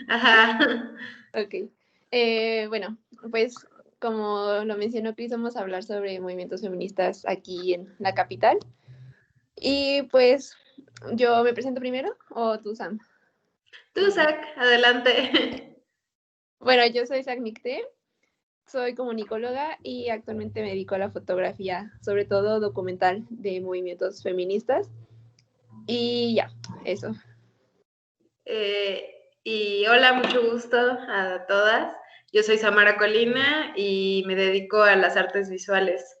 Ajá. Ok. Bueno, pues como lo mencionó Cris, vamos a hablar sobre movimientos feministas aquí en la capital. Y pues, ¿yo me presento primero o tú, Sam? Tú, Zach, adelante. Bueno, yo soy Zach Nicté, soy comunicóloga y actualmente me dedico a la fotografía, sobre todo documental de movimientos feministas. Y ya, eso. Y hola, mucho gusto a todas. Yo soy Samara Colina y me dedico a las artes visuales.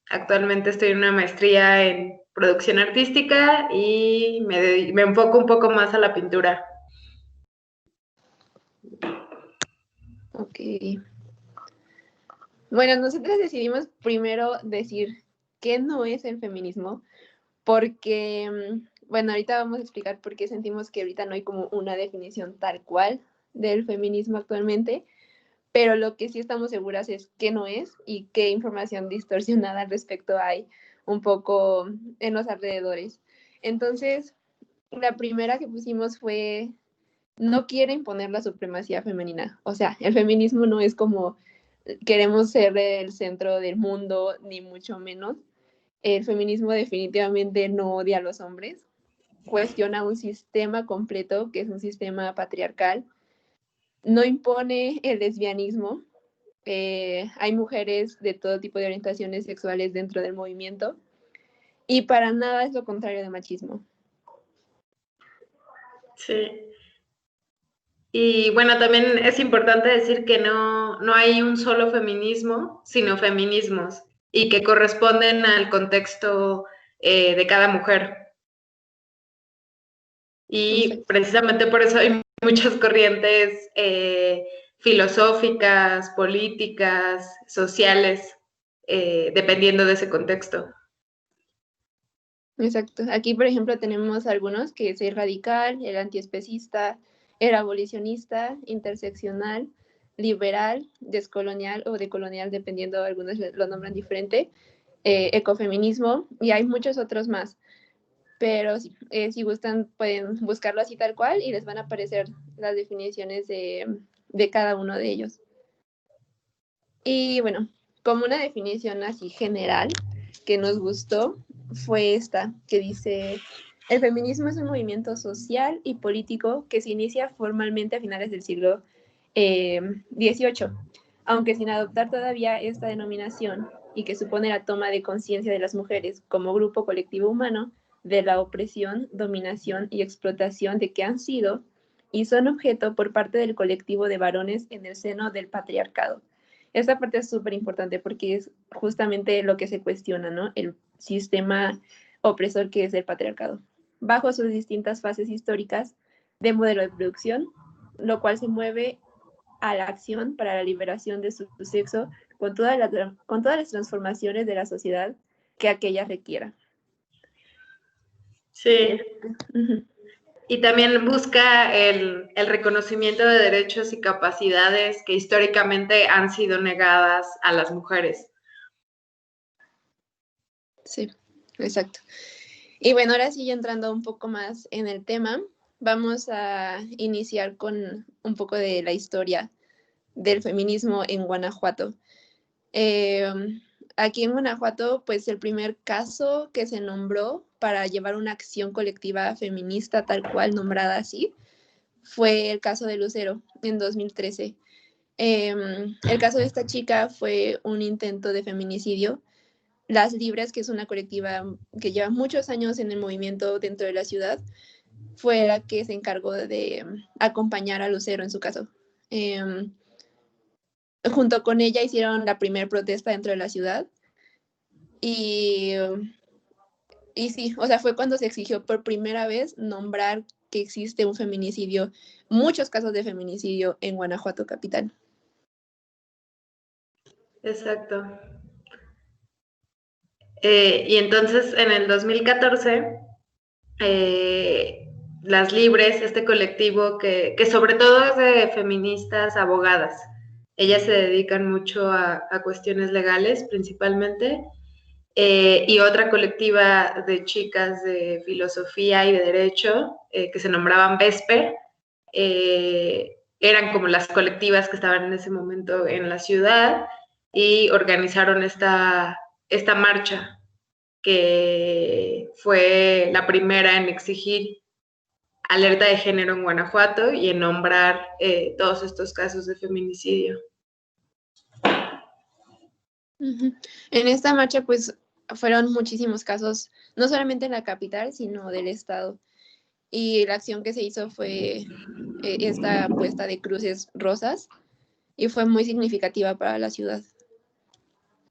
Actualmente estoy en una maestría en producción artística y me enfoco un poco más a la pintura. Ok. Bueno, nosotras decidimos primero decir qué no es el feminismo, porque, bueno, ahorita vamos a explicar por qué sentimos que ahorita no hay como una definición tal cual del feminismo actualmente, pero lo que sí estamos seguras es qué no es y qué información distorsionada al respecto hay un poco en los alrededores. Entonces, la primera que pusimos fue, no quiere imponer la supremacía femenina. O sea, el feminismo no es como queremos ser el centro del mundo, ni mucho menos. El feminismo definitivamente no odia a los hombres, cuestiona un sistema completo que es un sistema patriarcal, no impone el lesbianismo. Hay mujeres de todo tipo de orientaciones sexuales dentro del movimiento y para nada es lo contrario de machismo. Sí. Y bueno, también es importante decir que no hay un solo feminismo, sino feminismos, y que corresponden al contexto de cada mujer. Y Exacto. precisamente por eso hay muchas corrientes filosóficas, políticas, sociales, dependiendo de ese contexto. Exacto. Aquí, por ejemplo, tenemos algunos que es el radical, el antiespecista, el abolicionista, interseccional, liberal, descolonial o decolonial, dependiendo, algunos lo nombran diferente, ecofeminismo, y hay muchos otros más. Pero si gustan, pueden buscarlo así tal cual y les van a aparecer las definiciones de cada uno de ellos. Y bueno, como una definición así general que nos gustó fue esta, que dice, el feminismo es un movimiento social y político que se inicia formalmente a finales del siglo XVIII, aunque sin adoptar todavía esta denominación y que supone la toma de conciencia de las mujeres como grupo colectivo humano de la opresión, dominación y explotación de que han sido y son objeto por parte del colectivo de varones en el seno del patriarcado. Esta parte es súper importante porque es justamente lo que se cuestiona, ¿no? El sistema opresor que es el patriarcado, bajo sus distintas fases históricas de modelo de producción, lo cual se mueve a la acción para la liberación de su sexo con todas las transformaciones de la sociedad que aquella requiera. Sí. Y también busca el reconocimiento de derechos y capacidades que históricamente han sido negadas a las mujeres. Sí, exacto. Y bueno, ahora sí, entrando un poco más en el tema, vamos a iniciar con un poco de la historia del feminismo en Guanajuato. Eh, Aquí en Guanajuato, pues el primer caso que se nombró para llevar una acción colectiva feminista tal cual nombrada así, fue el caso de Lucero en 2013. El caso de esta chica fue un intento de feminicidio. Las Libres, que es una colectiva que lleva muchos años en el movimiento dentro de la ciudad, fue la que se encargó de acompañar a Lucero en su caso. Junto con ella hicieron la primera protesta dentro de la ciudad y, y sí, o sea, fue cuando se exigió por primera vez nombrar que existe un feminicidio, muchos casos de feminicidio en Guanajuato capital. Exacto. Y entonces en el 2014, Las Libres, este colectivo que sobre todo es de feministas abogadas, ellas se dedican mucho a cuestiones legales principalmente, y otra colectiva de chicas de filosofía y de derecho que se nombraban Vesper, eran como las colectivas que estaban en ese momento en la ciudad y organizaron esta marcha, que fue la primera en exigir alerta de género en Guanajuato y en nombrar todos estos casos de feminicidio. En esta marcha, pues, fueron muchísimos casos, no solamente en la capital, sino del estado. Y la acción que se hizo fue esta puesta de cruces rosas y fue muy significativa para la ciudad.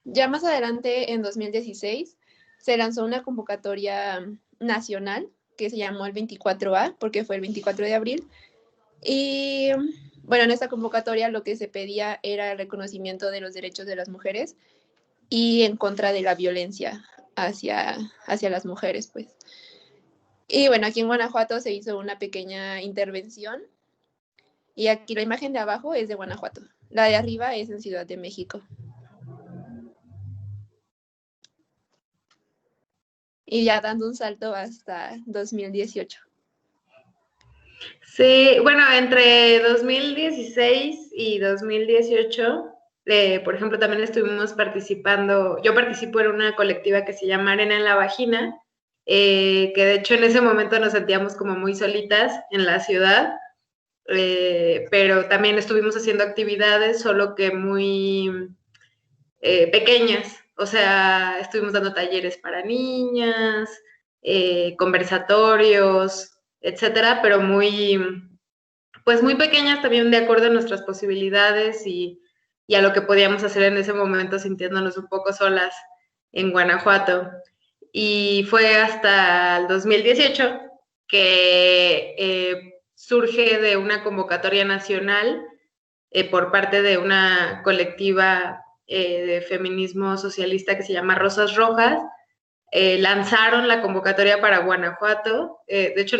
Ya más adelante, en 2016, se lanzó una convocatoria nacional que se llamó el 24A, porque fue el 24 de abril. Y bueno, en esta convocatoria lo que se pedía era el reconocimiento de los derechos de las mujeres y en contra de la violencia hacia las mujeres, pues. Y bueno, aquí en Guanajuato se hizo una pequeña intervención y aquí la imagen de abajo es de Guanajuato. La de arriba es en Ciudad de México. Y ya dando un salto hasta 2018. Sí, bueno, entre 2016 y 2018, por ejemplo, también estuvimos participando, yo participo en una colectiva que se llama Arena en la Vagina, que de hecho en ese momento nos sentíamos como muy solitas en la ciudad, pero también estuvimos haciendo actividades, solo que muy pequeñas, o sea, estuvimos dando talleres para niñas, conversatorios, etcétera, pero pues muy pequeñas también de acuerdo a nuestras posibilidades y a lo que podíamos hacer en ese momento sintiéndonos un poco solas en Guanajuato. Y fue hasta el 2018 que surge de una convocatoria nacional por parte de una colectiva de feminismo socialista que se llama Rosas Rojas. Lanzaron la convocatoria para Guanajuato. De hecho,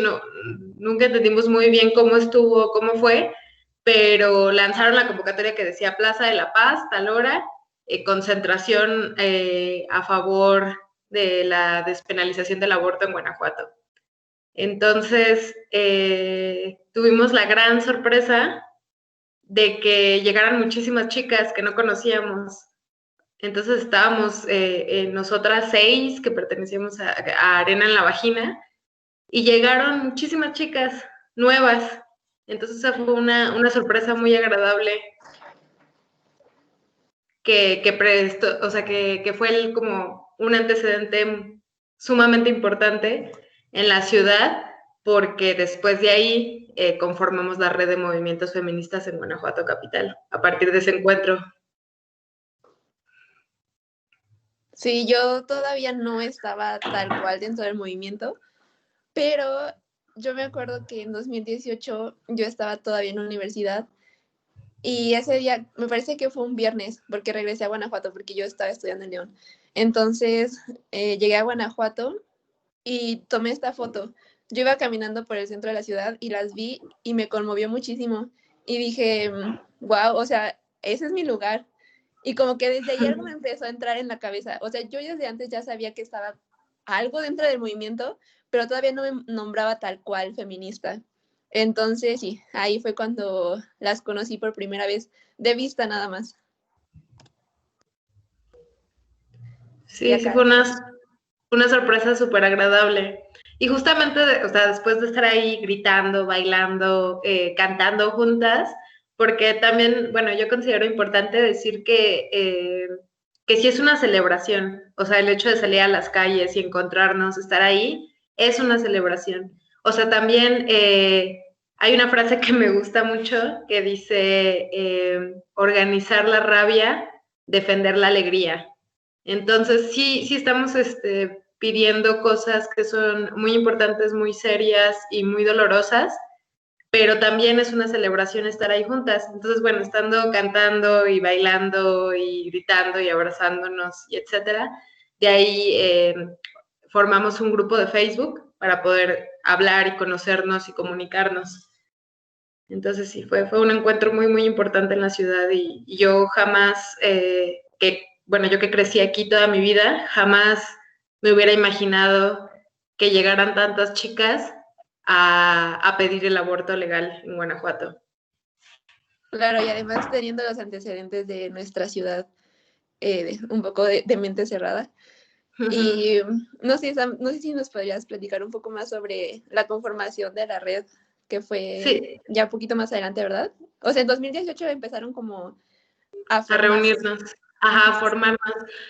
nunca entendimos muy bien cómo estuvo, cómo fue, pero lanzaron la convocatoria que decía Plaza de la Paz, tal hora, concentración a favor de la despenalización del aborto en Guanajuato. Entonces, tuvimos la gran sorpresa de que llegaran muchísimas chicas que no conocíamos. Entonces estábamos nosotras 6 que pertenecíamos a Arena en la Vagina y llegaron muchísimas chicas nuevas. Entonces esa fue una sorpresa muy agradable o sea, que fue como un antecedente sumamente importante en la ciudad, porque después de ahí conformamos la red de movimientos feministas en Guanajuato capital, a partir de ese encuentro. Sí, yo todavía no estaba tal cual dentro del movimiento, pero yo me acuerdo que en 2018 yo estaba todavía en la universidad y ese día, me parece que fue un viernes, porque regresé a Guanajuato, porque yo estaba estudiando en León. Entonces, llegué a Guanajuato y tomé esta foto. Yo iba caminando por el centro de la ciudad y las vi y me conmovió muchísimo. Y dije, wow, o sea, ese es mi lugar. Y como que desde ahí algo me empezó a entrar en la cabeza. O sea, yo desde antes ya sabía que estaba algo dentro del movimiento, pero todavía no me nombraba tal cual feminista. Entonces, sí, ahí fue cuando las conocí por primera vez, de vista nada más. Sí, sí fue una sorpresa súper agradable. Y justamente, o sea, después de estar ahí gritando, bailando, cantando juntas, porque también, bueno, yo considero importante decir que sí es una celebración, o sea, el hecho de salir a las calles y encontrarnos, estar ahí, es una celebración. O sea, también hay una frase que me gusta mucho que dice, organizar la rabia, defender la alegría. Entonces, sí estamos pidiendo cosas que son muy importantes, muy serias y muy dolorosas, pero también es una celebración estar ahí juntas. Entonces, bueno, estando cantando y bailando y gritando y abrazándonos y etcétera, de ahí formamos un grupo de Facebook para poder hablar y conocernos y comunicarnos. Entonces, sí, fue un encuentro muy, muy importante en la ciudad y yo jamás, bueno, yo que crecí aquí toda mi vida, jamás me hubiera imaginado que llegaran tantas chicas a pedir el aborto legal en Guanajuato. Claro, y además teniendo los antecedentes de nuestra ciudad, un poco de mente cerrada. Y no sé, Sam, no sé si nos podrías platicar un poco más sobre la conformación de la red, que fue ya un poquito más adelante, ¿verdad? O sea, en 2018 empezaron como a reunirnos, a formarnos.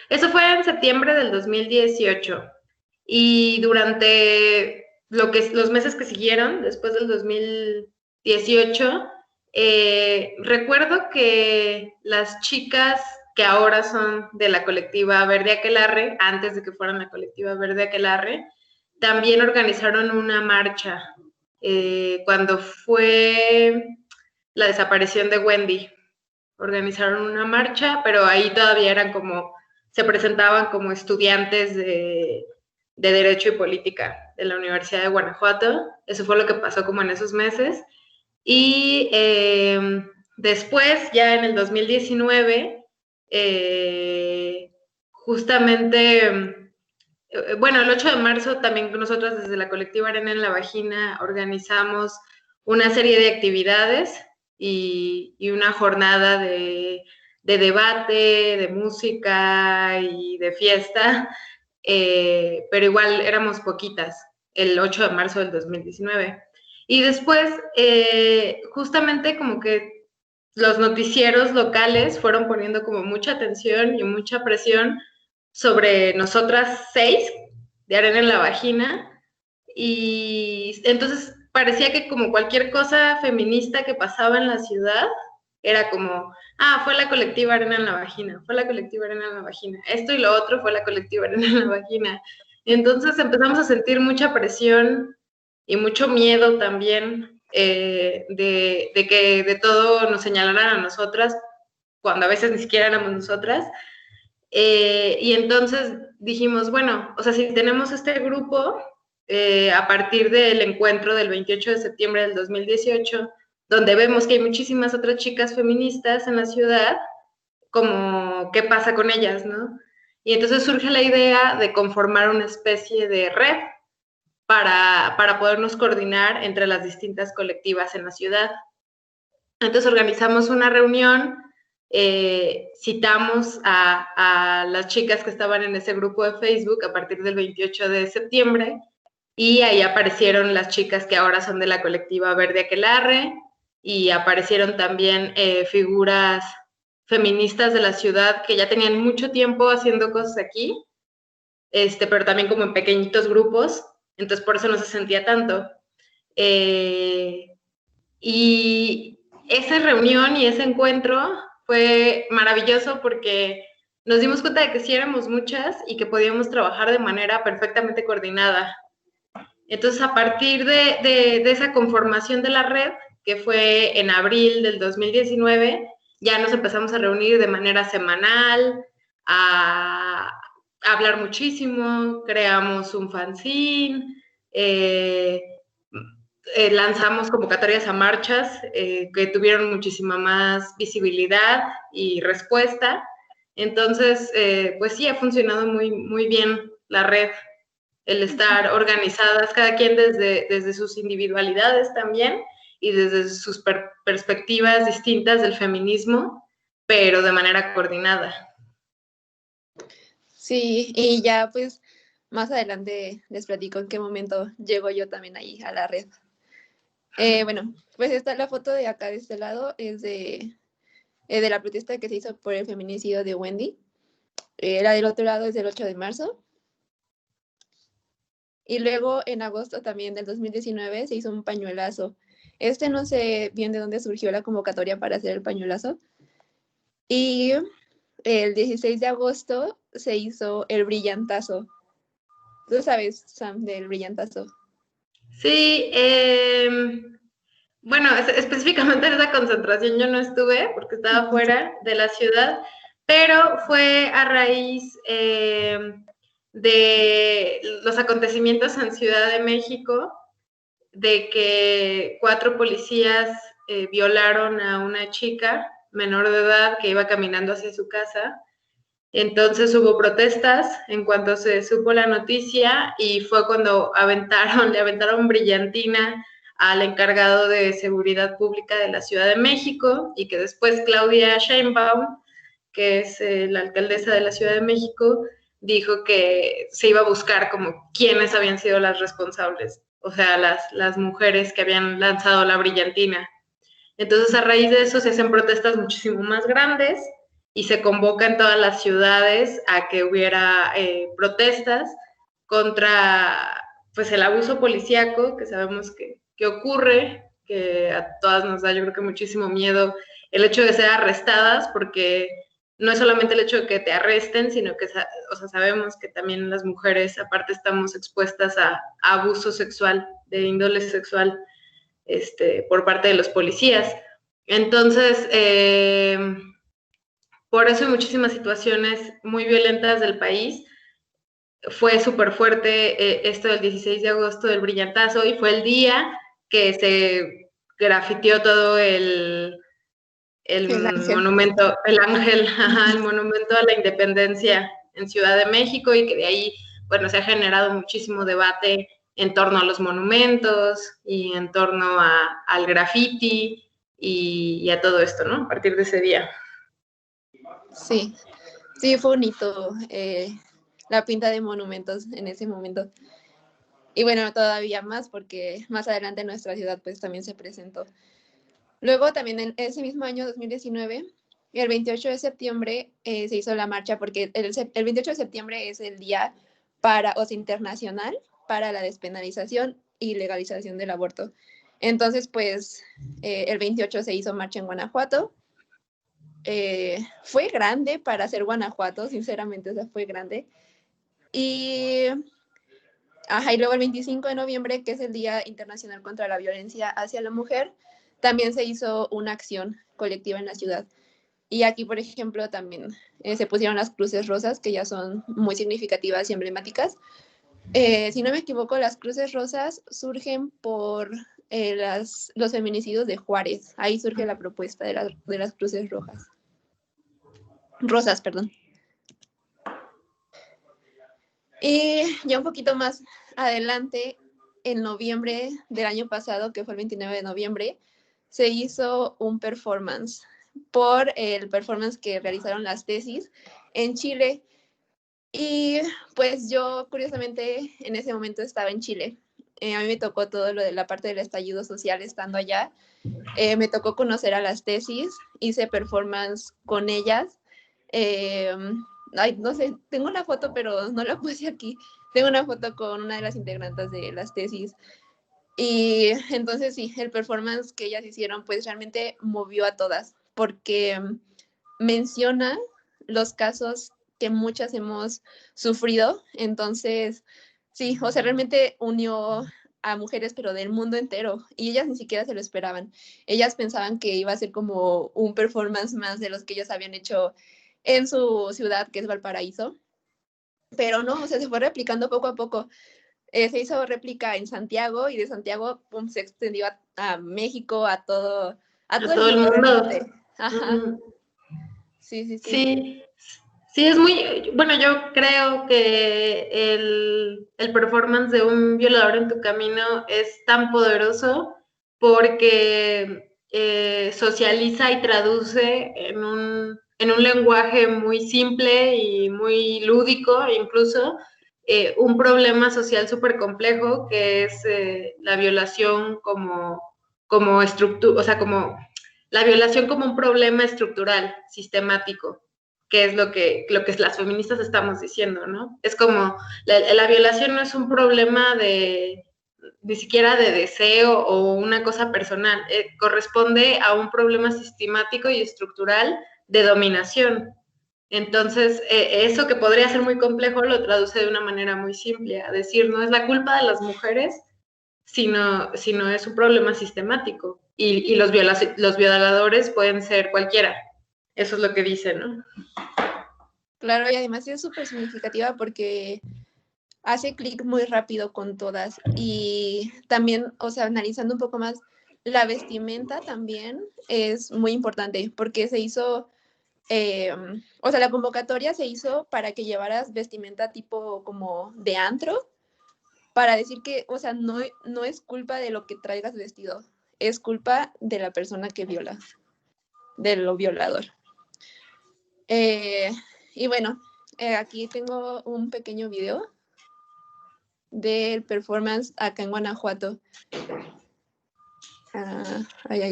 Eso fue en septiembre del 2018. Y durante los meses que siguieron, después del 2018, recuerdo que las chicas que ahora son de la colectiva Verde Aquelarre, antes de que fueran la colectiva Verde Aquelarre, también organizaron una marcha cuando fue la desaparición de Wendy. Organizaron una marcha, pero ahí todavía eran como, se presentaban como estudiantes de Derecho y Política de la Universidad de Guanajuato. Eso fue lo que pasó como en esos meses. Y después, ya en el 2019, justamente, bueno, el 8 de marzo también nosotros desde la colectiva Arena en la Vagina organizamos una serie de actividades y una jornada de debate, de música y de fiesta, pero igual éramos poquitas, el 8 de marzo del 2019. Y después, justamente como que los noticieros locales fueron poniendo como mucha atención y mucha presión sobre nosotras 6 de Arena en la Vagina, y entonces parecía que como cualquier cosa feminista que pasaba en la ciudad, era como, fue la colectiva Arena en la Vagina, fue la colectiva Arena en la Vagina, esto y lo otro fue la colectiva Arena en la Vagina. Y entonces empezamos a sentir mucha presión y mucho miedo también de que de todo nos señalaran a nosotras, cuando a veces ni siquiera éramos nosotras. Y entonces dijimos, bueno, o sea, si tenemos este grupo, a partir del encuentro del 28 de septiembre del 2018, donde vemos que hay muchísimas otras chicas feministas en la ciudad, como qué pasa con ellas, ¿no? Y entonces surge la idea de conformar una especie de red para podernos coordinar entre las distintas colectivas en la ciudad. Entonces organizamos una reunión, citamos a las chicas que estaban en ese grupo de Facebook a partir del 28 de septiembre, y ahí aparecieron las chicas que ahora son de la colectiva Verde Aquelarre, y aparecieron también figuras feministas de la ciudad que ya tenían mucho tiempo haciendo cosas aquí, pero también como en pequeñitos grupos, entonces por eso no se sentía tanto. Y esa reunión y ese encuentro fue maravilloso porque nos dimos cuenta de que sí éramos muchas y que podíamos trabajar de manera perfectamente coordinada. Entonces, a partir de esa conformación de la red, que fue en abril del 2019, ya nos empezamos a reunir de manera semanal, a hablar muchísimo, creamos un fanzine, lanzamos convocatorias a marchas que tuvieron muchísima más visibilidad y respuesta. Entonces, pues sí, ha funcionado muy, muy bien la red, el estar organizadas, cada quien desde sus individualidades también y desde sus perspectivas distintas del feminismo, pero de manera coordinada. Sí, y ya pues más adelante les platico en qué momento llego yo también ahí a la red. Bueno, pues esta la foto de acá de este lado es de la protesta que se hizo por el feminicidio de Wendy. La del otro lado es del 8 de marzo. Y luego en agosto también del 2019 se hizo un pañuelazo. No sé bien de dónde surgió la convocatoria para hacer el pañuelazo. Y el 16 de agosto se hizo el brillantazo. ¿Tú sabes, Sam, del brillantazo? Sí, bueno, específicamente en esa concentración yo no estuve porque estaba fuera de la ciudad, pero fue a raíz de los acontecimientos en Ciudad de México, de que 4 policías violaron a una chica menor de edad que iba caminando hacia su casa, Entonces hubo protestas en cuanto se supo la noticia y fue cuando le aventaron brillantina al encargado de seguridad pública de la Ciudad de México y que después Claudia Sheinbaum, que es la alcaldesa de la Ciudad de México, dijo que se iba a buscar como quiénes habían sido las responsables, o sea, las mujeres que habían lanzado la brillantina. Entonces, a raíz de eso se hacen protestas muchísimo más grandes y se convoca en todas las ciudades a que hubiera protestas contra pues el abuso policíaco que sabemos que ocurre, que a todas nos da yo creo que muchísimo miedo el hecho de ser arrestadas, porque no es solamente el hecho de que te arresten, sino que o sea, sabemos que también las mujeres aparte estamos expuestas a abuso sexual, de índole sexual, por parte de los policías. Entonces, por eso hay muchísimas situaciones muy violentas del país. Fue súper fuerte esto del 16 de agosto del brillantazo y fue el día que se grafiteó todo el monumento, el ángel, el monumento a la independencia en Ciudad de México, y que de ahí, bueno, se ha generado muchísimo debate en torno a los monumentos y en torno al graffiti y a todo esto, ¿no? A partir de ese día. Sí, sí, fue bonito la pinta de monumentos en ese momento. Y bueno, todavía más porque más adelante en nuestra ciudad pues también se presentó. Luego también en ese mismo año 2019, el 28 de septiembre se hizo la marcha porque el 28 de septiembre es el día internacional para la despenalización y legalización del aborto. Entonces, pues el 28 se hizo marcha en Guanajuato. Fue grande para ser Guanajuato, sinceramente, o sea, fue grande. Y luego el 25 de noviembre, que es el Día Internacional contra la Violencia hacia la Mujer, también se hizo una acción colectiva en la ciudad. Y aquí, por ejemplo, también se pusieron las cruces rosas, que ya son muy significativas y emblemáticas. Si no me equivoco, las cruces rosas surgen por los feminicidios de Juárez. Ahí surge la propuesta de las cruces rojas. Rosas, perdón. Y ya un poquito más adelante, en noviembre del año pasado, que fue el 29 de noviembre, se hizo un performance por el performance que realizaron las tesis en Chile. Y pues yo, curiosamente, en ese momento estaba en Chile. A mí me tocó todo lo de la parte del estallido social estando allá. Me tocó conocer a las tesis, hice performance con ellas. No sé, tengo una foto, pero no la puse aquí. Tengo una foto con una de las integrantes de las tesis. Y entonces sí, el performance que ellas hicieron pues realmente movió a todas, porque menciona los casos que muchas hemos sufrido. Entonces, sí, o sea, realmente unió a mujeres, pero del mundo entero, y ellas ni siquiera se lo esperaban. Ellas pensaban que iba a ser como un performance más de los que ellos habían hecho en su ciudad, que es Valparaíso, pero no, o sea, se fue replicando poco a poco. Se hizo réplica en Santiago y de Santiago pum, se extendió a México, a todo el mundo. Ajá. Sí. Sí, sí, es muy, bueno, yo creo que el performance de Un violador en tu camino es tan poderoso porque socializa y traduce en un lenguaje muy simple y muy lúdico, incluso, un problema social súper complejo que es la violación como estructura, o sea, como la violación como un problema estructural, sistemático, que es lo que las feministas estamos diciendo, ¿no? Es como, la violación no es un problema ni siquiera de deseo o una cosa personal, corresponde a un problema sistemático y estructural de dominación. Entonces, eso que podría ser muy complejo lo traduce de una manera muy simple, a decir, no es la culpa de las mujeres, sino es un problema sistemático. Y los violadores pueden ser cualquiera. Eso es lo que dice, ¿no? Claro, y además es súper significativa porque hace clic muy rápido con todas. Y también, o sea, analizando un poco más, la vestimenta también es muy importante porque se hizo o sea, la convocatoria se hizo para que llevaras vestimenta tipo como de antro, para decir que, o sea, no es culpa de lo que traigas vestido, es culpa de la persona que viola, de lo violador. Y bueno, aquí tengo un pequeño video del performance acá en Guanajuato. Ay.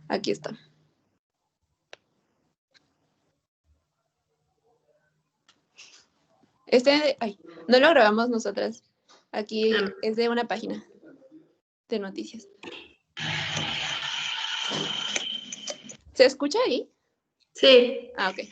Aquí está. No lo grabamos nosotras. Aquí es de una página de noticias. ¿Se escucha ahí? Sí. Ok.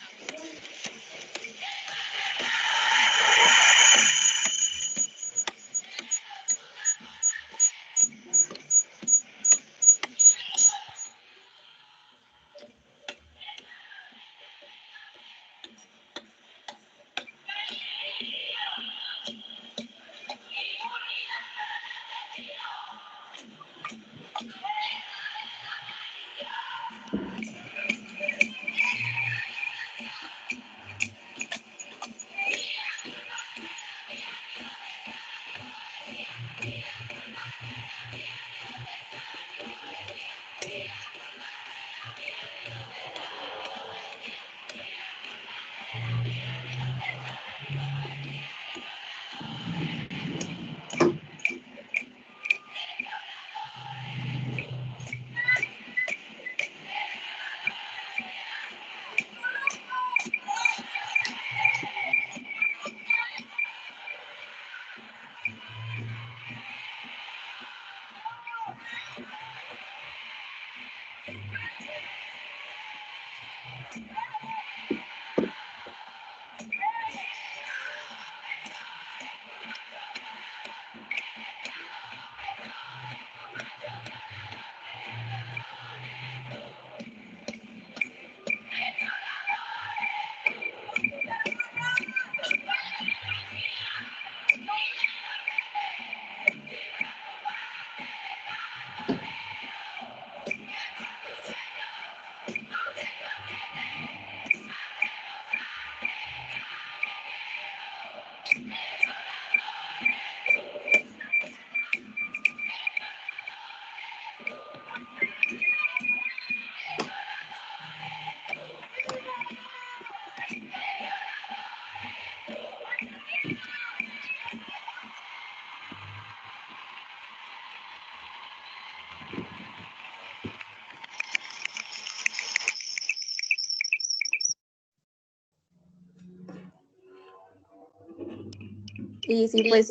Y sí, pues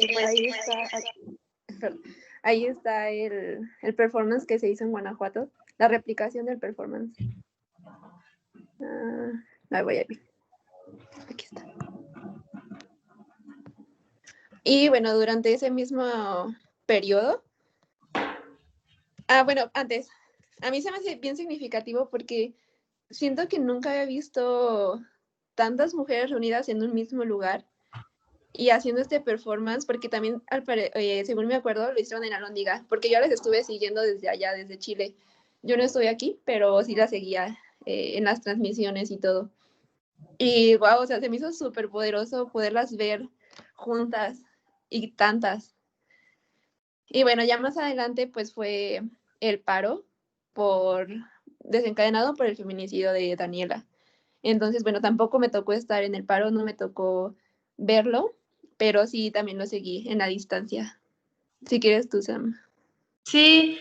ahí está el performance que se hizo en Guanajuato, la replicación del performance. Ahí voy a ver. Aquí está. Y bueno, durante ese mismo periodo, bueno, antes, a mí se me hace bien significativo porque siento que nunca había visto tantas mujeres reunidas en un mismo lugar y haciendo este performance, porque también, según me acuerdo, lo hicieron en Alhóndiga, porque yo las estuve siguiendo desde allá, desde Chile. Yo no estoy aquí, pero sí las seguía en las transmisiones y todo. Y wow, o sea, se me hizo súper poderoso poderlas ver juntas y tantas. Y bueno, ya más adelante, pues fue el paro desencadenado por el feminicidio de Daniela. Entonces, bueno, tampoco me tocó estar en el paro, no me tocó verlo, pero sí también lo seguí en la distancia. Si quieres tú, Sam. Sí,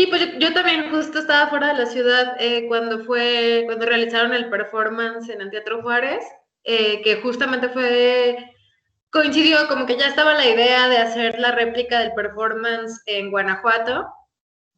pues yo también justo estaba fuera de la ciudad cuando realizaron el performance en el Teatro Juárez, que justamente coincidió como que ya estaba la idea de hacer la réplica del performance en Guanajuato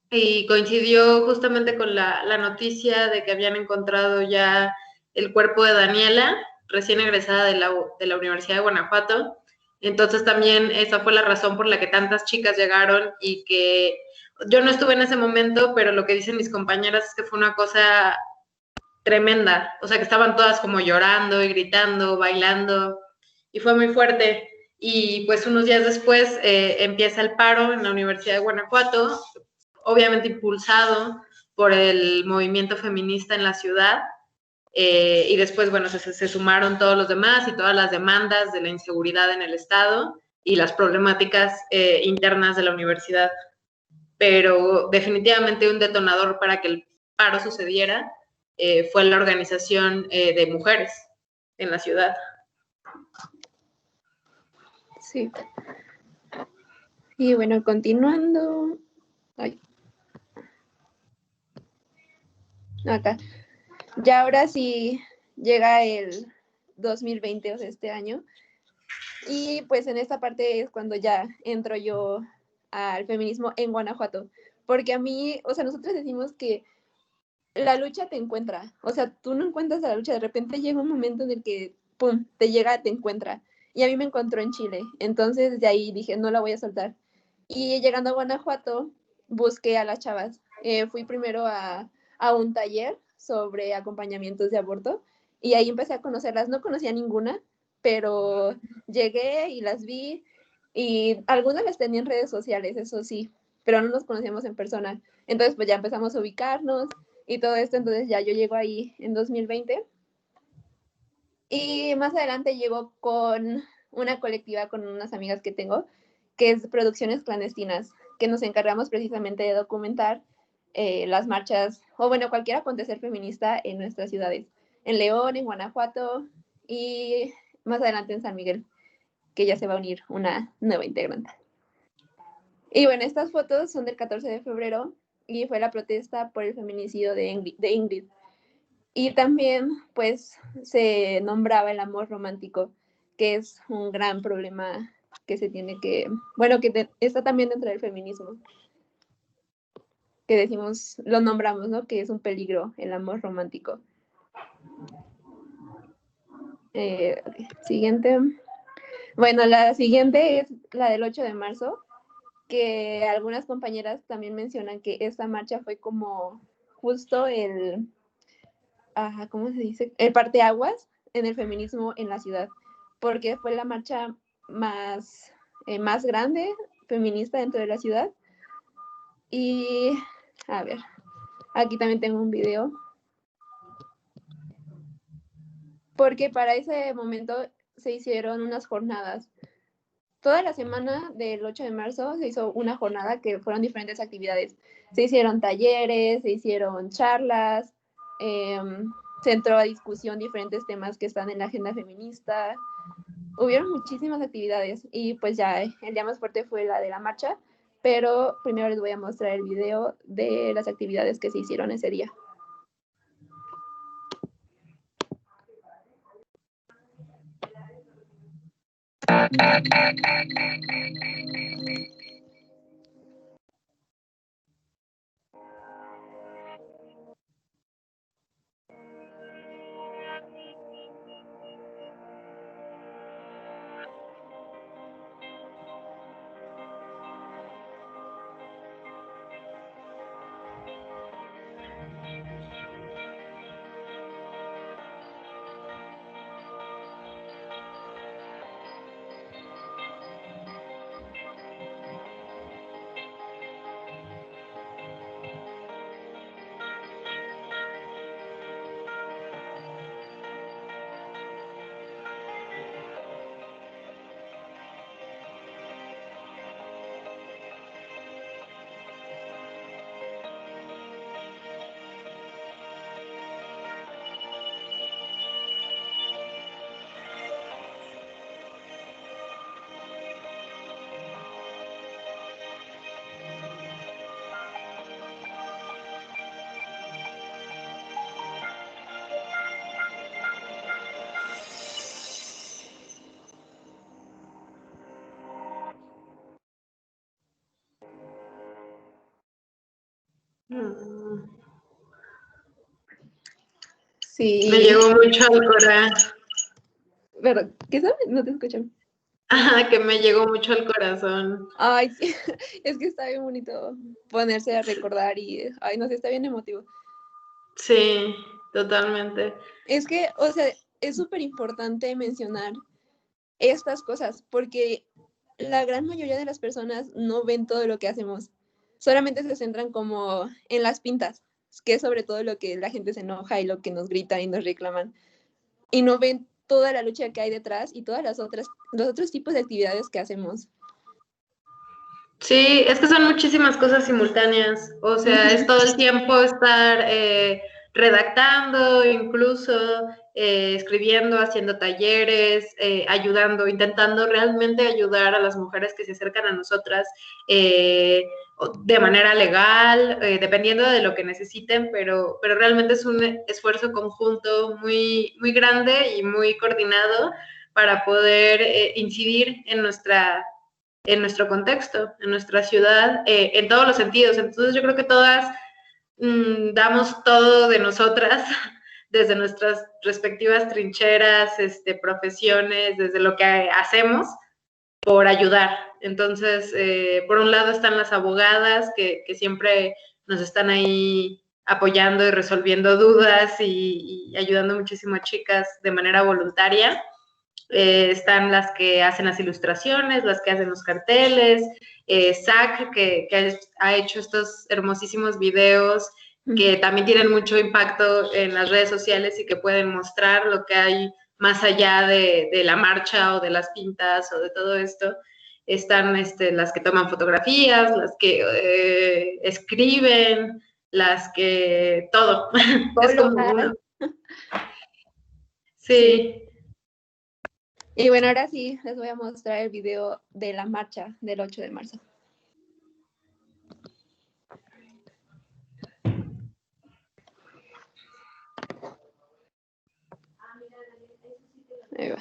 y coincidió justamente con la noticia de que habían encontrado ya el cuerpo de Daniela, recién egresada de la Universidad de Guanajuato. Entonces también esa fue la razón por la que tantas chicas llegaron y que yo no estuve en ese momento, pero lo que dicen mis compañeras es que fue una cosa tremenda, o sea que estaban todas como llorando y gritando, bailando y fue muy fuerte. Y pues unos días después empieza el paro en la Universidad de Guanajuato, obviamente impulsado por el movimiento feminista en la ciudad. Y después, bueno, se sumaron todos los demás y todas las demandas de la inseguridad en el Estado y las problemáticas internas de la universidad. Pero definitivamente un detonador para que el paro sucediera fue la organización de mujeres en la ciudad. Sí. Y bueno, continuando. Ay. Acá. Ya ahora sí llega el 2020, o sea, este año. Y pues en esta parte es cuando ya entro yo al feminismo en Guanajuato. Porque a mí, o sea, nosotros decimos que la lucha te encuentra. O sea, tú no encuentras a la lucha, de repente llega un momento en el que, pum, te llega, te encuentra. Y a mí me encontró en Chile. Entonces de ahí dije, no la voy a soltar. Y llegando a Guanajuato, busqué a las chavas. Fui primero a un taller sobre acompañamientos de aborto y ahí empecé a conocerlas. No conocía ninguna, pero llegué y las vi y algunas las tenía en redes sociales, eso sí, pero no nos conocíamos en persona. Entonces pues ya empezamos a ubicarnos y todo esto, entonces ya yo llego ahí en 2020 y más adelante llego con una colectiva con unas amigas que tengo, que es Producciones Clandestinas, que nos encargamos precisamente de documentar las marchas, o bueno, cualquier acontecer feminista en nuestras ciudades, en León, en Guanajuato y más adelante en San Miguel, que ya se va a unir una nueva integrante. Y bueno, estas fotos son del 14 de febrero y fue la protesta por el feminicidio de Ingrid. Y también, pues, se nombraba el amor romántico, que es un gran problema que se tiene que, bueno, que está también dentro del feminismo, que decimos, lo nombramos, ¿no? Que es un peligro el amor romántico. Siguiente. Bueno, la siguiente es la del 8 de marzo, que algunas compañeras también mencionan que esta marcha fue como justo el, ¿cómo se dice? El parteaguas en el feminismo en la ciudad, porque fue la marcha más grande feminista dentro de la ciudad. Y, a ver, aquí también tengo un video. Porque para ese momento se hicieron unas jornadas. Toda la semana del 8 de marzo se hizo una jornada que fueron diferentes actividades. Se hicieron talleres, se hicieron charlas, se entró a discusión diferentes temas que están en la agenda feminista. Hubieron muchísimas actividades y pues ya el día más fuerte fue la de la marcha, pero primero les voy a mostrar el video de las actividades que se hicieron ese día. Sí. Me llegó mucho al corazón. ¿Verdad? ¿Qué sabes? No te escuchan. Que me llegó mucho al corazón. Ay, sí, es que está bien bonito ponerse a recordar y, ay, no sé, está bien emotivo. Sí, totalmente. Es que, o sea, es súper importante mencionar estas cosas porque la gran mayoría de las personas no ven todo lo que hacemos, solamente se centran como en las pintas, que es sobre todo lo que la gente se enoja y lo que nos gritan y nos reclaman. Y no ven toda la lucha que hay detrás y todas los otros tipos de actividades que hacemos. Sí, es que son muchísimas cosas simultáneas, o sea, es todo el tiempo estar redactando, incluso escribiendo, haciendo talleres, ayudando, intentando realmente ayudar a las mujeres que se acercan a nosotras de manera legal, dependiendo de lo que necesiten, pero realmente es un esfuerzo conjunto muy, muy grande y muy coordinado para poder incidir en nuestro contexto, en nuestra ciudad, en todos los sentidos. Entonces yo creo que todas damos todo de nosotras desde nuestras respectivas trincheras, profesiones, desde lo que hacemos por ayudar. Entonces, por un lado están las abogadas que siempre nos están ahí apoyando y resolviendo dudas y ayudando muchísimo a chicas de manera voluntaria. Están las que hacen las ilustraciones, las que hacen los carteles, Zach, que ha hecho estos hermosísimos videos que también tienen mucho impacto en las redes sociales y que pueden mostrar lo que hay más allá de la marcha o de las pintas o de todo esto. Están las que toman fotografías, las que escriben, las que todo. Es como uno. Sí. Y bueno, ahora sí les voy a mostrar el video de la marcha del 8 de marzo. Ahí va.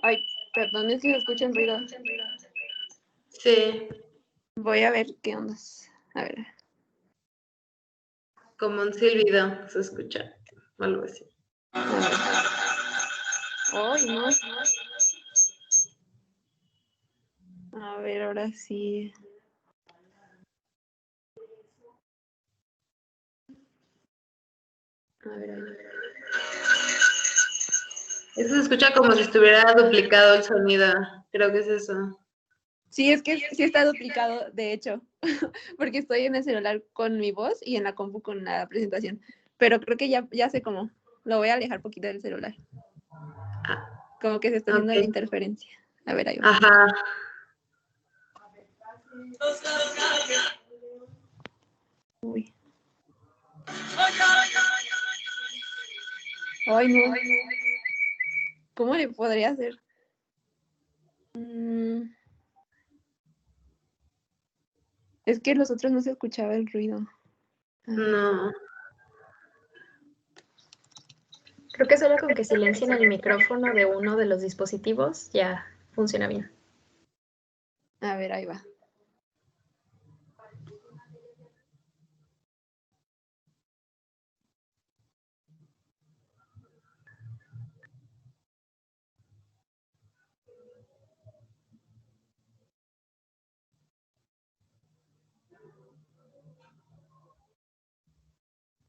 Ay, perdón, es que se escucha ruido. Sí. Voy a ver qué onda. A ver. Como un silbido se escucha, algo así. Ay, no. A ver, ahora sí. A ver. Eso se escucha como si estuviera duplicado el sonido. Creo que es eso. Sí, es que sí está duplicado, de hecho, porque estoy en el celular con mi voz y en la compu con la presentación. Pero creo que ya sé cómo. Lo voy a alejar poquito del celular. Como que se está haciendo la interferencia. A ver, ahí va. Ajá. Uy. Ay, no. ¿Cómo le podría hacer? Es que los otros no se escuchaba el ruido. No. Creo que solo con que silencien el micrófono de uno de los dispositivos ya funciona bien. A ver, ahí va.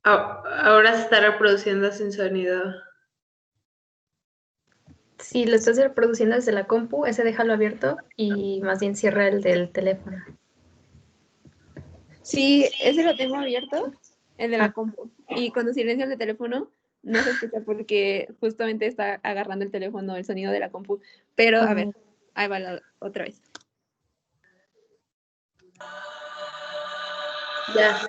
Ahora se está reproduciendo sin sonido. Si lo estás reproduciendo desde la compu, ese déjalo abierto y más bien cierra el del teléfono. Sí, ese lo tengo abierto, el de la compu. Y cuando silencio el de teléfono, no se escucha porque justamente está agarrando el teléfono el sonido de la compu. Pero, a ver, ahí va otra vez. Ya.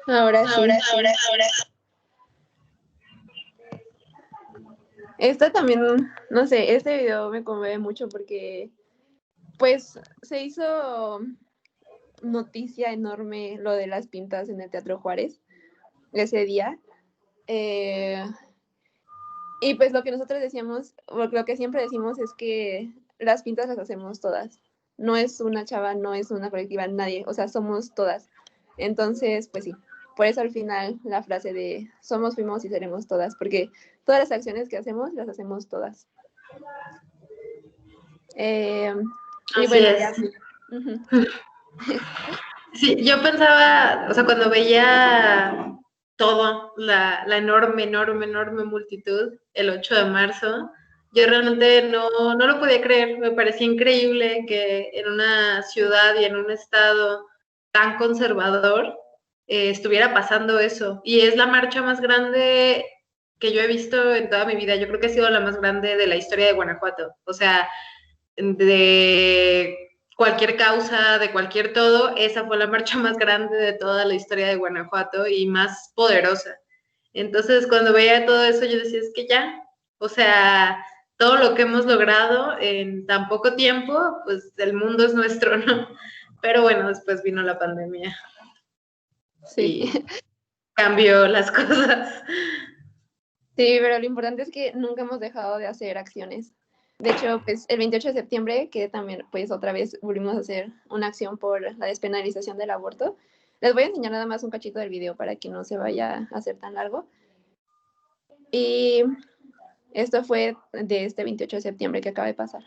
Ahora sí. Esta también, no sé, este video me conmueve mucho porque pues se hizo noticia enorme lo de las pintas en el Teatro Juárez ese día. Y pues lo que nosotros decíamos, lo que siempre decimos es que las pintas las hacemos todas. No es una chava, no es una colectiva, nadie, o sea, somos todas. Entonces, pues sí, por eso al final la frase de somos, fuimos y seremos todas, porque todas las acciones que hacemos las hacemos todas. Y bueno, es. ya. Uh-huh. Sí, yo pensaba, o sea, cuando veía todo, la enorme, enorme, enorme multitud el 8 de marzo, yo realmente no lo podía creer. Me parecía increíble que en una ciudad y en un estado tan conservador estuviera pasando eso. Y es la marcha más grande que yo he visto en toda mi vida. Yo creo que ha sido la más grande de la historia de Guanajuato. O sea, de cualquier causa, de cualquier todo, esa fue la marcha más grande de toda la historia de Guanajuato y más poderosa. Entonces, cuando veía todo eso, yo decía, es que ya, o sea, todo lo que hemos logrado en tan poco tiempo, pues el mundo es nuestro, ¿no? Pero bueno, después vino la pandemia. Sí. Y cambió las cosas. Sí, pero lo importante es que nunca hemos dejado de hacer acciones. De hecho, pues el 28 de septiembre, que también, pues otra vez volvimos a hacer una acción por la despenalización del aborto. Les voy a enseñar nada más un cachito del video para que no se vaya a hacer tan largo. Y Esto fue de este 28 de septiembre que acaba de pasar.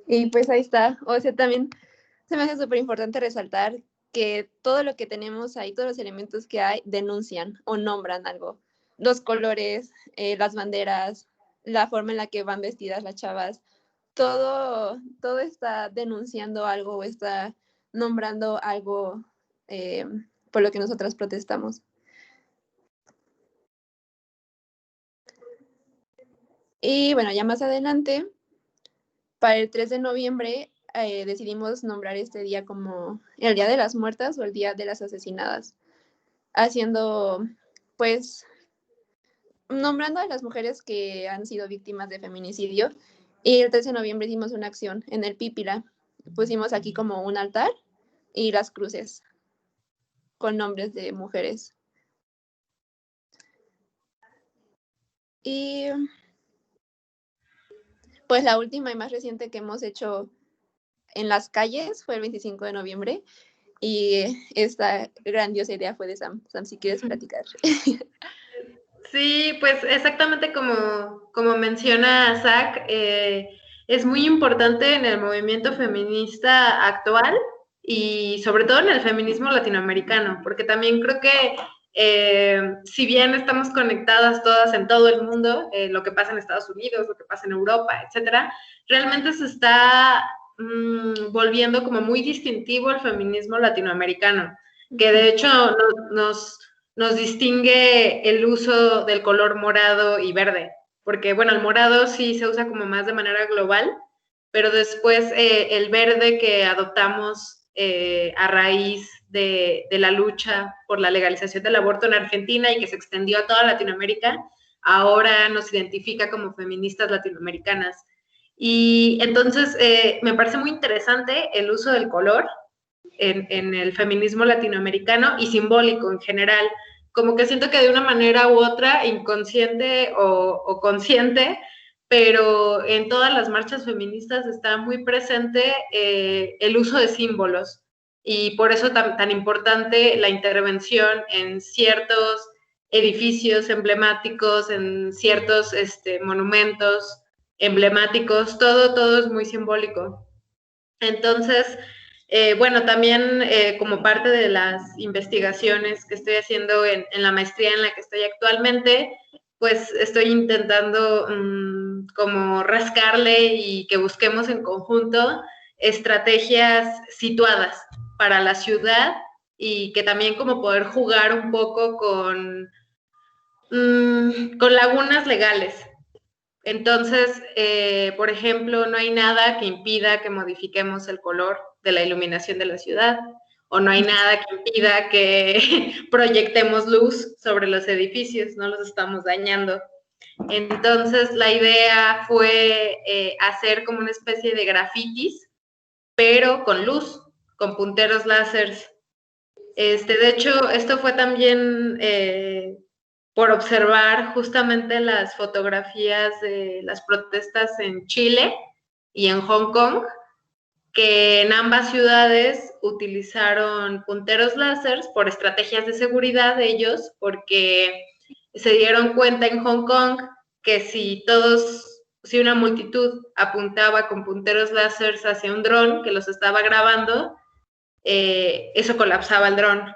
Y pues ahí está. O sea, también se me hace súper importante resaltar que todo lo que tenemos ahí, todos los elementos que hay, denuncian o nombran algo. Los colores, las banderas, la forma en la que van vestidas las chavas, todo está denunciando algo o está nombrando algo por lo que nosotras protestamos. Y bueno, ya más adelante, para el 3 de noviembre, decidimos nombrar este día como el Día de las Muertas o el Día de las Asesinadas, haciendo, pues, nombrando a las mujeres que han sido víctimas de feminicidio. Y el 3 de noviembre hicimos una acción en el Pípila. Pusimos aquí como un altar y las cruces con nombres de mujeres. Y pues la última y más reciente que hemos hecho en las calles fue el 25 de noviembre. Y esta grandiosa idea fue de Sam. Sam, si quieres platicar. Sí, pues exactamente como menciona Zach, es muy importante en el movimiento feminista actual y sobre todo en el feminismo latinoamericano, porque también creo que si bien estamos conectadas todas en todo el mundo, lo que pasa en Estados Unidos, lo que pasa en Europa, etcétera, realmente se está volviendo como muy distintivo el feminismo latinoamericano, que de hecho nos distingue el uso del color morado y verde, porque bueno, el morado sí se usa como más de manera global, pero después el verde que adoptamos a raíz de la lucha por la legalización del aborto en Argentina y que se extendió a toda Latinoamérica, ahora nos identifica como feministas latinoamericanas. Y entonces me parece muy interesante el uso del color en el feminismo latinoamericano y simbólico en general. Como que siento que de una manera u otra, inconsciente o consciente, pero en todas las marchas feministas está muy presente el uso de símbolos y por eso tan importante la intervención en ciertos edificios emblemáticos, en ciertos monumentos emblemáticos, todo es muy simbólico. Entonces, bueno, también como parte de las investigaciones que estoy haciendo en la maestría en la que estoy actualmente, pues estoy intentando como rascarle y que busquemos en conjunto estrategias situadas para la ciudad y que también como poder jugar un poco con lagunas legales. Entonces, por ejemplo, no hay nada que impida que modifiquemos el color de la iluminación de la ciudad, o no hay nada que impida que proyectemos luz sobre los edificios, no los estamos dañando. Entonces, la idea fue hacer como una especie de grafitis, pero con luz, con punteros láseres. De hecho, esto fue también por observar justamente las fotografías de las protestas en Chile y en Hong Kong, que en ambas ciudades utilizaron punteros láseres por estrategias de seguridad de ellos, porque se dieron cuenta en Hong Kong que si una multitud apuntaba con punteros láseres hacia un dron que los estaba grabando, eso colapsaba el dron.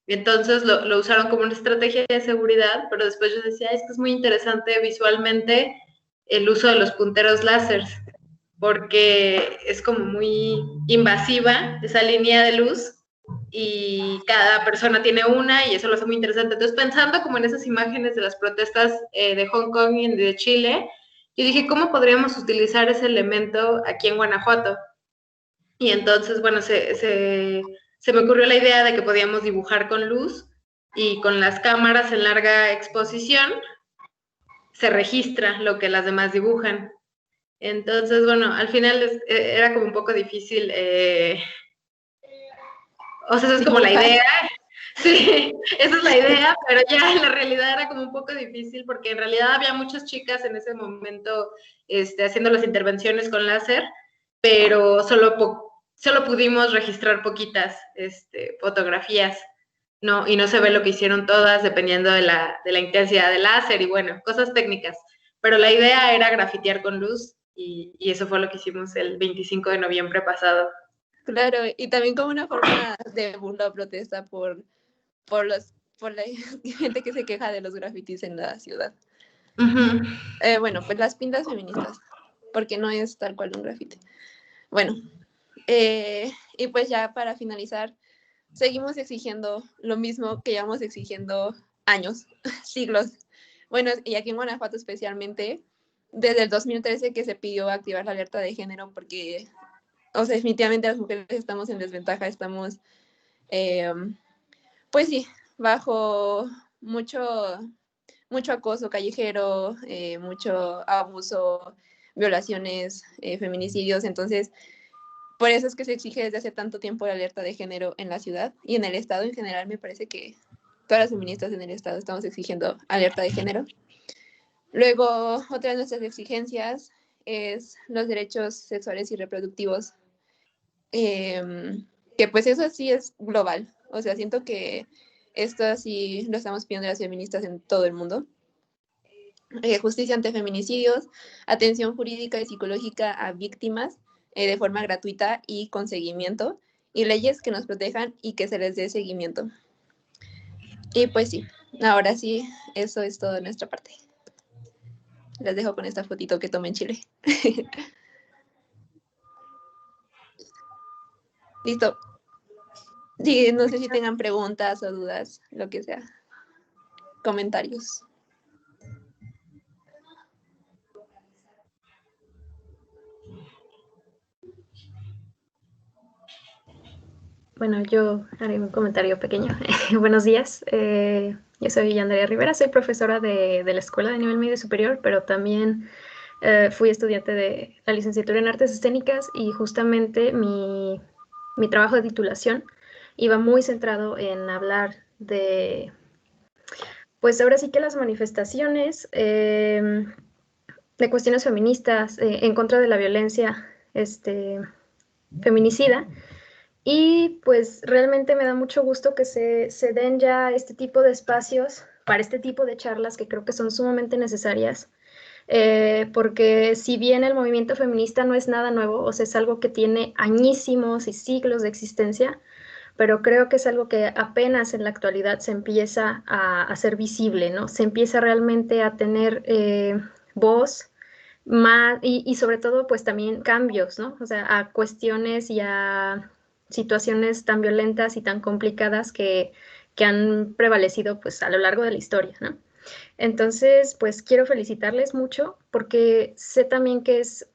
Entonces lo usaron como una estrategia de seguridad, pero después yo decía, es que es muy interesante visualmente el uso de los punteros láseres, porque es como muy invasiva esa línea de luz y cada persona tiene una y eso lo hace muy interesante. Entonces, pensando como en esas imágenes de las protestas de Hong Kong y de Chile, yo dije, ¿cómo podríamos utilizar ese elemento aquí en Guanajuato? Y entonces, bueno, se me ocurrió la idea de que podíamos dibujar con luz y con las cámaras en larga exposición se registra lo que las demás dibujan. Entonces, bueno, al final era como un poco difícil, o sea, esa es como la idea, sí, esa es la idea, pero ya en la realidad era como un poco difícil porque en realidad había muchas chicas en ese momento haciendo las intervenciones con láser, pero solo pudimos registrar poquitas fotografías, no, y no se ve lo que hicieron todas dependiendo de la intensidad del láser y bueno, cosas técnicas. Pero la idea era grafitear con luz y eso fue lo que hicimos el 25 de noviembre pasado. Claro, y también como una forma de burla o protesta por la gente que se queja de los grafitis en la ciudad. Bueno, pues las pintas feministas, porque no es tal cual un grafiti. Bueno, y pues ya para finalizar, seguimos exigiendo lo mismo que llevamos exigiendo años, siglos. Bueno, y aquí en Guanajuato especialmente, desde el 2013 que se pidió activar la alerta de género porque, o sea, definitivamente las mujeres estamos en desventaja, estamos, pues sí, bajo mucho acoso callejero, mucho abuso, violaciones, feminicidios. Entonces, por eso es que se exige desde hace tanto tiempo la alerta de género en la ciudad y en el estado en general. Me parece que todas las feministas en el estado estamos exigiendo alerta de género. Luego, otra de nuestras exigencias es los derechos sexuales y reproductivos, que pues eso sí es global. O sea, siento que esto sí lo estamos pidiendo las feministas en todo el mundo. Justicia ante feminicidios, atención jurídica y psicológica a víctimas de forma gratuita y con seguimiento, y leyes que nos protejan y que se les dé seguimiento. Y pues sí, ahora sí, eso es todo de nuestra parte. Les dejo con esta fotito que tomé en Chile. Listo. Sí, no sé si tengan preguntas o dudas, lo que sea. Comentarios. Bueno, yo haré un comentario pequeño. Buenos días. Yo soy Andrea Rivera, soy profesora de la Escuela de Nivel Medio Superior, pero también fui estudiante de la licenciatura en Artes Escénicas y justamente mi trabajo de titulación iba muy centrado en hablar de, pues ahora sí que las manifestaciones de cuestiones feministas en contra de la violencia feminicida. Y pues realmente me da mucho gusto que se den ya este tipo de espacios para este tipo de charlas que creo que son sumamente necesarias, porque si bien el movimiento feminista no es nada nuevo, o sea, es algo que tiene añísimos y siglos de existencia, pero creo que es algo que apenas en la actualidad se empieza a hacer visible, ¿no? Se empieza realmente a tener voz más y sobre todo pues también cambios, ¿no? O sea, a cuestiones y a situaciones tan violentas y tan complicadas que han prevalecido pues a lo largo de la historia, ¿no? Entonces, pues quiero felicitarles mucho porque sé también que es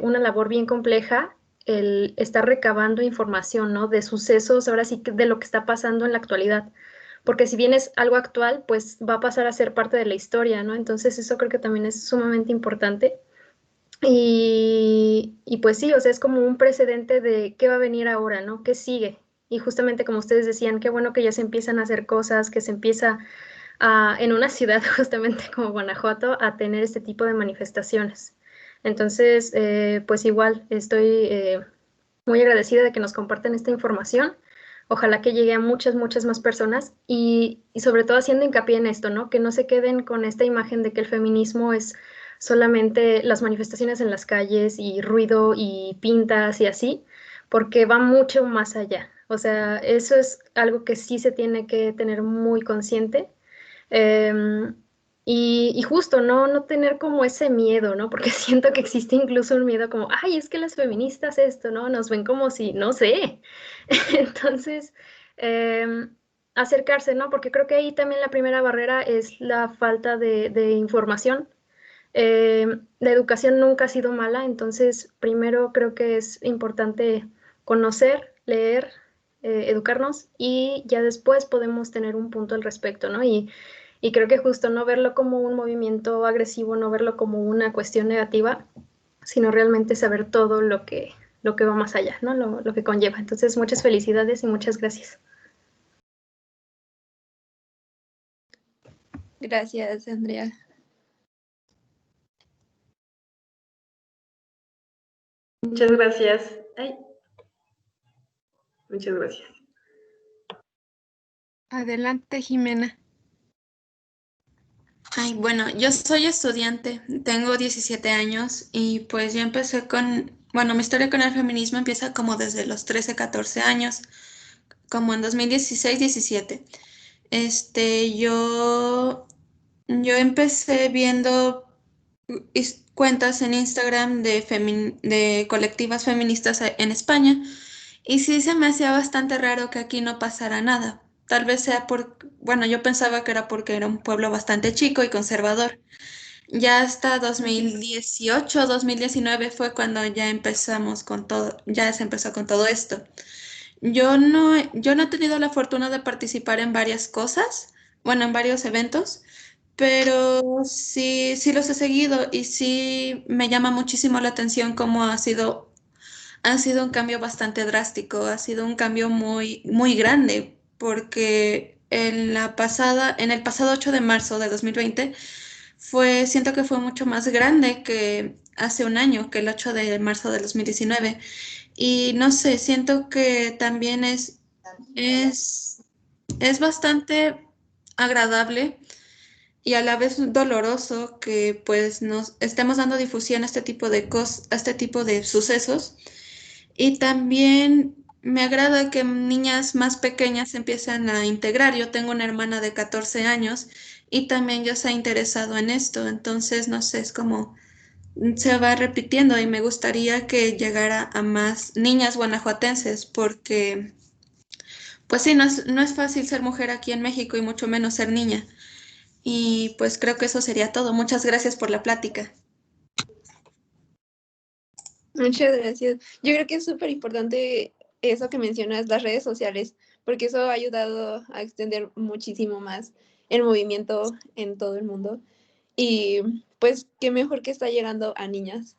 una labor bien compleja el estar recabando información, ¿no? De sucesos, ahora sí que de lo que está pasando en la actualidad. Porque si bien es algo actual, pues va a pasar a ser parte de la historia, ¿no? Entonces eso creo que también es sumamente importante. Y pues sí, o sea, es como un precedente de qué va a venir ahora, ¿no? ¿Qué sigue? Y justamente como ustedes decían, qué bueno que ya se empiezan a hacer cosas, que se empieza en una ciudad justamente como Guanajuato a tener este tipo de manifestaciones. Entonces, pues igual estoy muy agradecida de que nos compartan esta información. Ojalá que llegue a muchas, muchas más personas y sobre todo haciendo hincapié en esto, ¿no? Que no se queden con esta imagen de que el feminismo es solamente las manifestaciones en las calles y ruido y pintas y así, porque va mucho más allá. O sea, eso es algo que sí se tiene que tener muy consciente. Eh, y justo, no tener como ese miedo, ¿no? Porque siento que existe incluso un miedo como, ay, es que las feministas esto, ¿no? Nos ven como si, no sé. Entonces, eh, acercarse, ¿no? Porque creo que ahí también la primera barrera es la falta de información. La educación nunca ha sido mala, entonces primero creo que es importante conocer, leer, educarnos y ya después podemos tener un punto al respecto, ¿no? Y creo que justo no verlo como un movimiento agresivo, no verlo como una cuestión negativa, sino realmente saber todo lo que va más allá, ¿no? Lo que conlleva. Entonces, muchas felicidades y muchas gracias. Gracias, Andrea. Muchas gracias. Ay. Muchas gracias. Adelante, Jimena. Ay, bueno, yo soy estudiante, tengo 17 años y pues yo empecé mi historia con el feminismo empieza como desde los 13, 14 años, como en 2016-17. Yo empecé viendo cuentas en Instagram de colectivas feministas en España y sí se me hacía bastante raro que aquí no pasara nada. Tal vez sea bueno, yo pensaba que era porque era un pueblo bastante chico y conservador. Ya hasta 2018, 2019 fue cuando ya empezamos con todo, ya se empezó con todo esto. Yo no he tenido la fortuna de participar en varias cosas, bueno, en varios eventos, pero sí, sí los he seguido y sí me llama muchísimo la atención cómo ha sido un cambio bastante drástico, ha sido un cambio muy, muy grande, porque en el pasado 8 de marzo de 2020 siento que fue mucho más grande que hace un año, que el 8 de marzo de 2019. Y no sé, siento que también es, es bastante agradable y a la vez doloroso que pues nos estemos dando difusión a este tipo de a este tipo de sucesos. Y también me agrada que niñas más pequeñas empiezan a integrar. Yo tengo una hermana de 14 años y también ya se ha interesado en esto. Entonces, no sé, es como se va repitiendo y me gustaría que llegara a más niñas guanajuatenses porque, pues sí, no es fácil ser mujer aquí en México y mucho menos ser niña. Y pues creo que eso sería todo. Muchas gracias por la plática. Muchas gracias. Yo creo que es súper importante eso que mencionas, las redes sociales, porque eso ha ayudado a extender muchísimo más el movimiento en todo el mundo. Y pues qué mejor que está llegando a niñas.